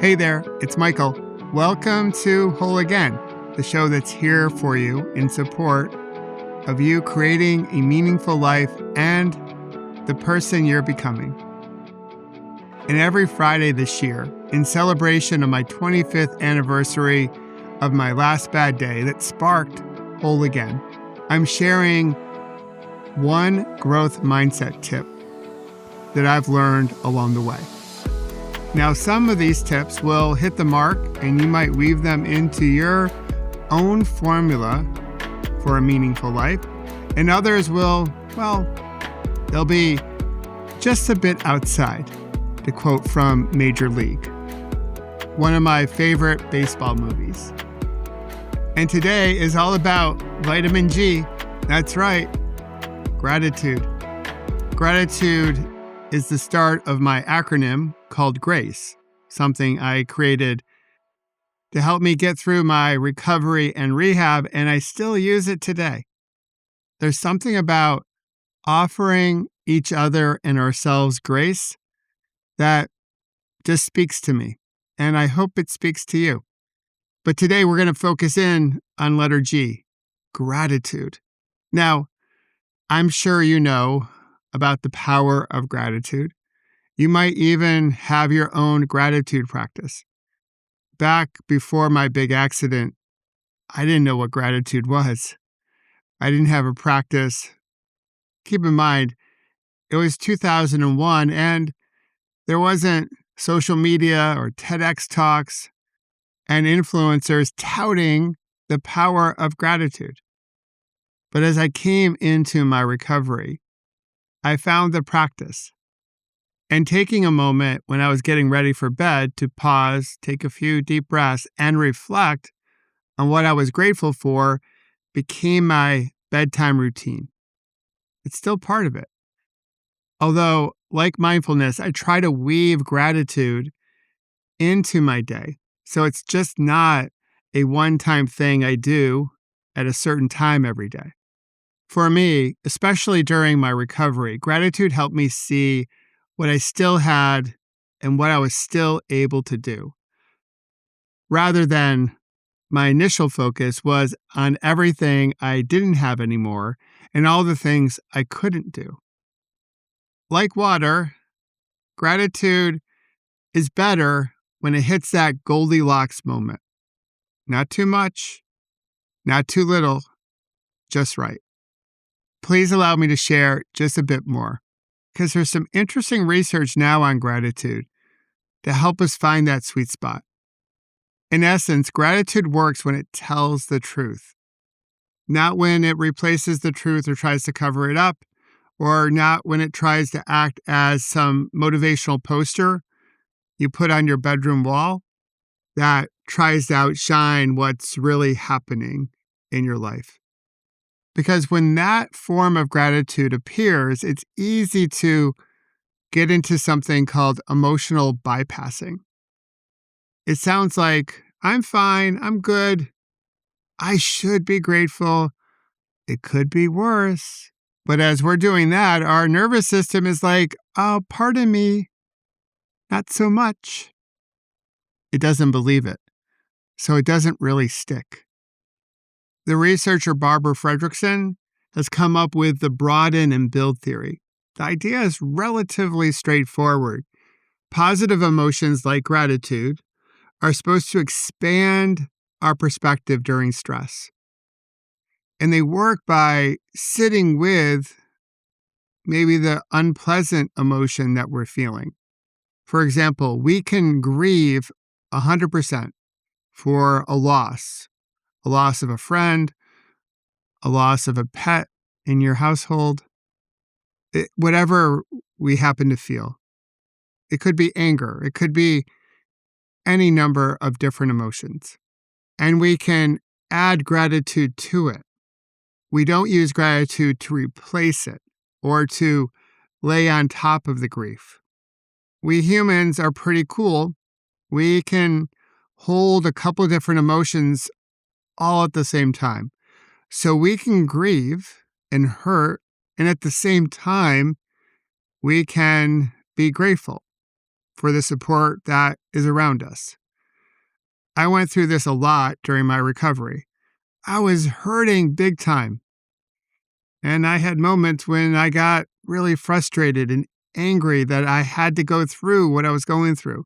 Hey there, it's Michael. Welcome to Whole Again, the show that's here for you in support of you creating a meaningful life and the person you're becoming. And every Friday this year, in celebration of my 25th anniversary of my last bad day that sparked Whole Again, I'm sharing one growth mindset tip that I've learned along the way. Now, some of these tips will hit the mark and you might weave them into your own formula for a meaningful life. And others will, they'll be just a bit outside, to quote from Major League, one of my favorite baseball movies. And today is all about vitamin G. That's right, gratitude. Gratitude is the start of my acronym called GRACE, something I created to help me get through my recovery and rehab, and I still use it today. There's something about offering each other and ourselves grace that just speaks to me, and I hope it speaks to you. But today we're going to focus in on letter G, gratitude. Now, I'm sure you know about the power of gratitude. You might even have your own gratitude practice. Back before my big accident, I didn't know what gratitude was. I didn't have a practice. Keep in mind, it was 2001 and there wasn't social media or TEDx talks and influencers touting the power of gratitude. But as I came into my recovery, I found the practice. And taking a moment when I was getting ready for bed to pause, take a few deep breaths, and reflect on what I was grateful for became my bedtime routine. It's still part of it. Although, like mindfulness, I try to weave gratitude into my day. So it's just not a one-time thing I do at a certain time every day. For me, especially during my recovery, gratitude helped me see what I still had and what I was still able to do, rather than my initial focus was on everything I didn't have anymore and all the things I couldn't do. Like water, gratitude is better when it hits that Goldilocks moment. Not too much, not too little, just right. Please allow me to share just a bit more, because there's some interesting research now on gratitude to help us find that sweet spot. In essence, gratitude works when it tells the truth, not when it replaces the truth or tries to cover it up, or not when it tries to act as some motivational poster you put on your bedroom wall that tries to outshine what's really happening in your life. Because when that form of gratitude appears, it's easy to get into something called emotional bypassing. It sounds like, I'm fine, I'm good, I should be grateful, it could be worse. But as we're doing that, our nervous system is like, oh, pardon me, not so much. It doesn't believe it, so it doesn't really stick. The researcher Barbara Fredrickson has come up with the broaden and build theory. The idea is relatively straightforward. Positive emotions like gratitude are supposed to expand our perspective during stress. And they work by sitting with maybe the unpleasant emotion that we're feeling. For example, we can grieve 100% for a loss of a friend, a loss of a pet in your household, whatever we happen to feel. It could be anger. It could be any number of different emotions. And we can add gratitude to it. We don't use gratitude to replace it or to lay on top of the grief. We humans are pretty cool. We can hold a couple of different emotions all at the same time. So we can grieve and hurt, and at the same time, we can be grateful. for the support that is around us. I went through this a lot during my recovery. I was hurting big time. And I had moments when I got really frustrated and angry that I had to go through what I was going through.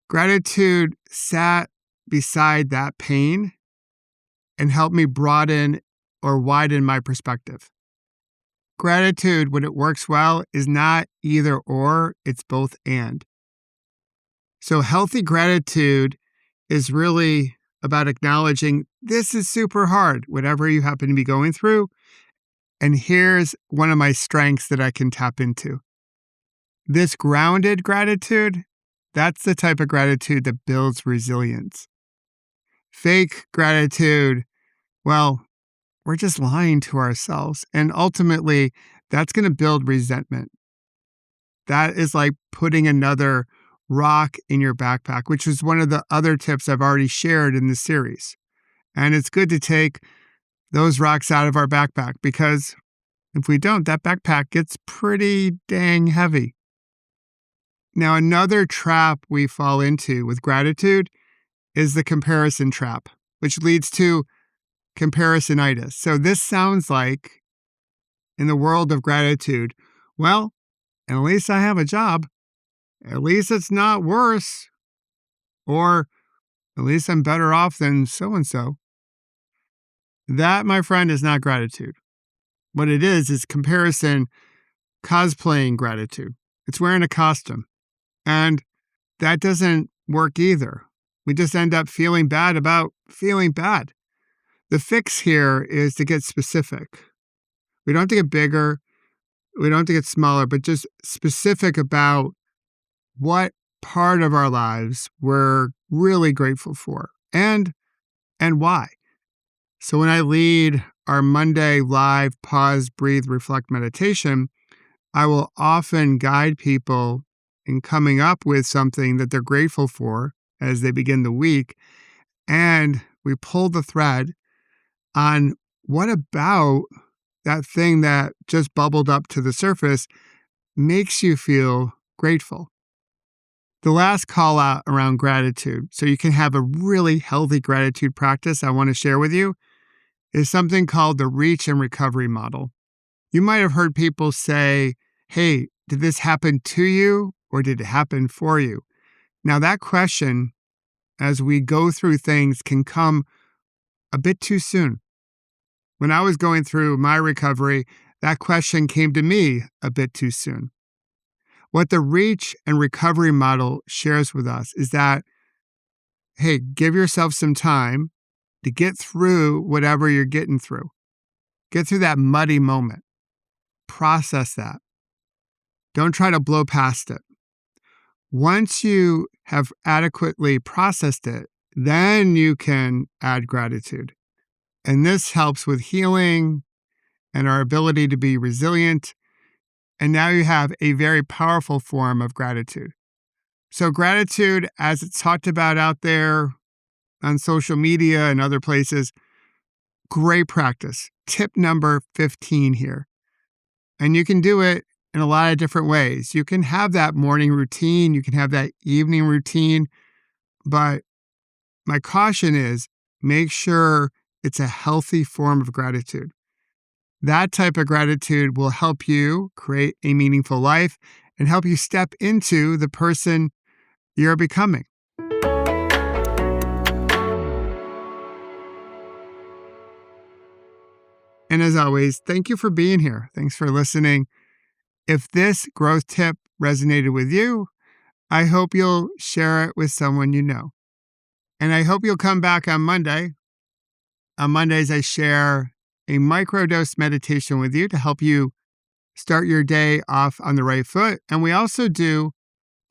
Gratitude sat beside that pain and helped me broaden or widen my perspective. Gratitude, when it works well, is not either or, it's both and. So healthy gratitude is really about acknowledging this is super hard, whatever you happen to be going through. And here's one of my strengths that I can tap into. This grounded gratitude, that's the type of gratitude that builds resilience. Fake gratitude, well, we're just lying to ourselves. And ultimately, that's going to build resentment. That is like putting another rock in your backpack, which is one of the other tips I've already shared in this series. And it's good to take those rocks out of our backpack because if we don't, that backpack gets pretty dang heavy. Now, another trap we fall into with gratitude is the comparison trap, which leads to comparisonitis. So this sounds like, in the world of gratitude, well, at least I have a job. At least it's not worse. Or at least I'm better off than so-and-so. That, my friend, is not gratitude. What it is comparison cosplaying gratitude. It's wearing a costume. And that doesn't work either. We just end up feeling bad about feeling bad. The fix here is to get specific. We don't have to get bigger. We don't have to get smaller, but just specific about what part of our lives we're really grateful for and why. So when I lead our Monday live pause, breathe, reflect meditation, I will often guide people in coming up with something that they're grateful for as they begin the week. And we pull the thread on what about that thing that just bubbled up to the surface makes you feel grateful. The last call out around gratitude, so you can have a really healthy gratitude practice I want to share with you, is something called the reach and recovery model. You might have heard people say, hey, did this happen to you or did it happen for you? Now that question, as we go through things, can come a bit too soon. When I was going through my recovery, that question came to me a bit too soon. What the reach and recovery model shares with us is that, hey, give yourself some time to get through whatever you're getting through. Get through that muddy moment. Process that. Don't try to blow past it. Once you have adequately processed it, then you can add gratitude. And this helps with healing and our ability to be resilient. And now you have a very powerful form of gratitude. So gratitude, as it's talked about out there on social media and other places, great practice. Tip number 15 here. And you can do it in a lot of different ways. You can have that morning routine. You can have that evening routine. But my caution is make sure it's a healthy form of gratitude. That type of gratitude will help you create a meaningful life and help you step into the person you're becoming. And as always, thank you for being here. Thanks for listening. If this growth tip resonated with you, I hope you'll share it with someone you know. And I hope you'll come back on Monday. On Mondays, I share a microdose meditation with you to help you start your day off on the right foot. And we also do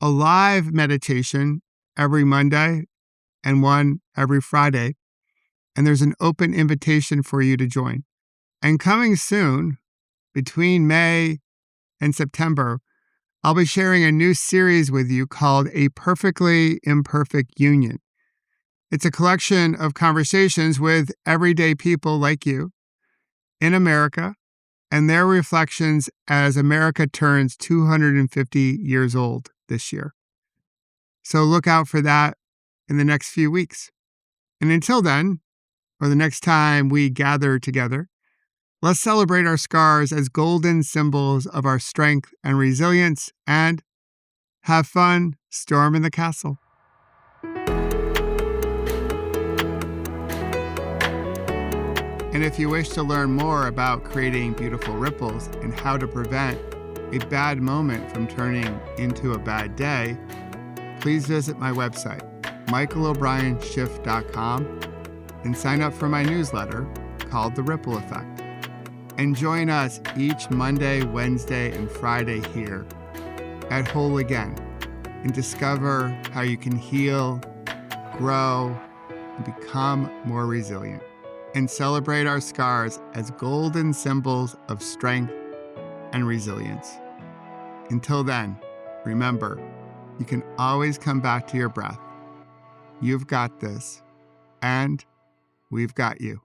a live meditation every Monday and one every Friday. And there's an open invitation for you to join. And coming soon, between May and September, I'll be sharing a new series with you called A Perfectly Imperfect Union. It's a collection of conversations with everyday people like you in America and their reflections as America turns 250 years old this year. So look out for that in the next few weeks. And until then, or the next time we gather together, let's celebrate our scars as golden symbols of our strength and resilience, and have fun storming the castle. And if you wish to learn more about creating beautiful ripples and how to prevent a bad moment from turning into a bad day, please visit my website, michaelobrienshift.com, and sign up for my newsletter called The Ripple Effect. And join us each Monday, Wednesday, and Friday here at Whole Again, and discover how you can heal, grow, and become more resilient, and celebrate our scars as golden symbols of strength and resilience. Until then, remember, you can always come back to your breath. You've got this, and we've got you.